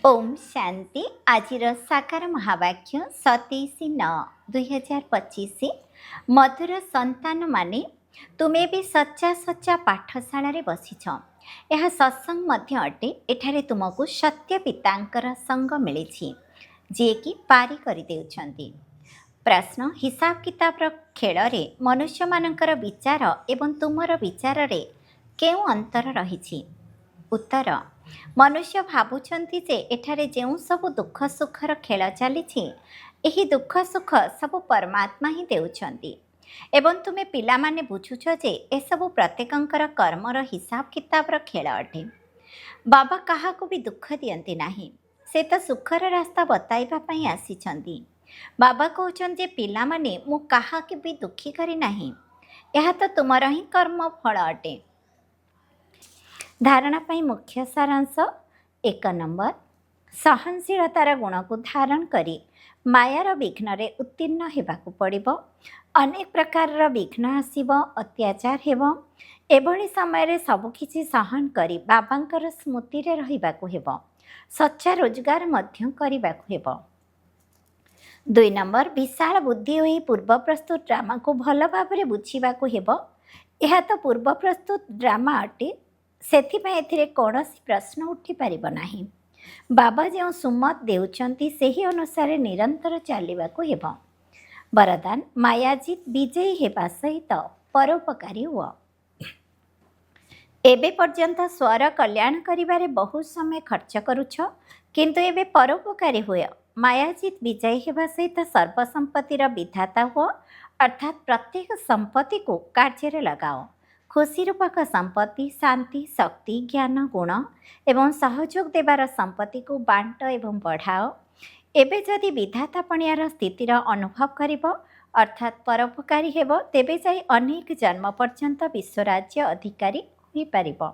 ओम शांति आज साकार महावाक्य 27/9/2025 मधुर संतान माने तुमे भी सच्चा सच्चा पाठशाला बसीछ। यह सत्संग मध्य अटे। एठारे तुमको सत्य पितांकर संग मिली जी कि पारी कर देउछंती। प्रश्न हिसाब किताब खेल रे मनुष्य मानकर विचार एवं तुमर विचार रे केउ अंतर रही? उत्तर मनुष्य भावुंट जे एठारे जो सब दुख सुखर खेल चली दुख सुख सब परमात्मा ही देउछंती एवं तुमे पिला माने बुझुछ जे ए सब प्रत्येकंकर कर्मर हिसाब किताबर खेल अटे। बाबा काहाको भी दुख दियंती नाही, से तो सुखर रास्ता बताइबा पई आसीछंती। बाबा कहउछन जे पिला माने मु काहाके भी दुखी करी नाही, यह तो तुमर ही कर्म फल अटे। धारणा पाई मुख्य सारांश 1 नंबर सहनशीलतार गुण को धारण करी मायार विघ्न रे उत्तीर्ण हेबाकु पड़िबो। अनेक प्रकार विघ्न आसीबो, अत्याचार हेबो। एभली समय रे सब किछि सहन करी बाबांकर स्मृति रे रहिबाकु हेबो। सच्चा रोजगार मध्य करिबाकु हेबो। 2 नंबर विशाल बुद्धि होई पूर्व प्रस्तुत ड्रामा को भल भाबरे बुझिबाकु हेबो। यह तो पूर्व प्रस्तुत ड्रामा अटे, सेथिपाई एथिरे कौनसी प्रश्न उठी पारिब नाही। बाबा जो सुमत देउछंती सेही अनुसार निरंतर चलिबाकु हेबो। वरदान मायाजित विजयी हेबा सहित परोपकारी हुआ। एबे पर्यंत स्वर कल्याण करिबारे बहुत समय खर्च करुछ, किंतु एबे परोपकारी हुए। मायाजित विजयी हेबा सहित सर्वसंपत्तिर विधाता हुआ, अर्थात प्रत्येक संपत्ति को कार्य लगाओ। खुशी रूपक संपत्ति, शांति, शक्ति, ज्ञान, गुण एवं सहयोग देवार संपत्ति को बांट एवं बढ़ाओ। एबे जदि विधाता पणियार स्थितिर अनुभव करिब, अर्थात परोपकारी हेब, तेबे जाई अनेक जन्म पर्यंत विश्वराज्य अधिकारी होई पारिब।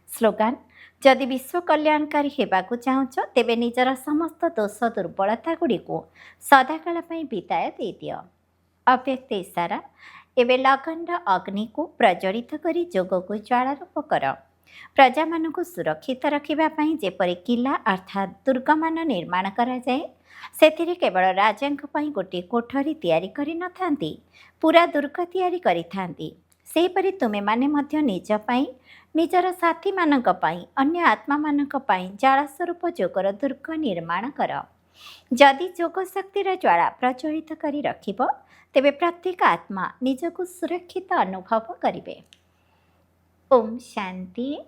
स्लोगान जदि विश्व कल्याणकारी हेबाकु चाहुछ, तेबे निजर समस्त दोष दुर्बलता गुड़िको सदाकाल पई विदाय दे दियो। अव्यक्त इशारा एवं लगन अग्नि को प्रज्वलित करी जोग को ज्वाला रूप कर। प्रजा मान को सुरक्षित रखापी जेपरी किला अर्थात दुर्गमान निर्माण कराए, से केवल राजा गोटे कोठरी तैयारी करि नथांती, पूरा दुर्ग तैयारी करिथांती। सेहीपरि तुमे माने मध्य निज पाई, निजर साथी मानक पाई, अन्य आत्मा मानक पाई ज्वाला स्वरूप जोगर दुर्ग निर्माण कर। जदि जोग शक्तिर ज्वाला प्रज्वलित करी रखिब, तेबे प्रत्येक आत्मा निजको सुरक्षित अनुभव करिवे। ओम शांति।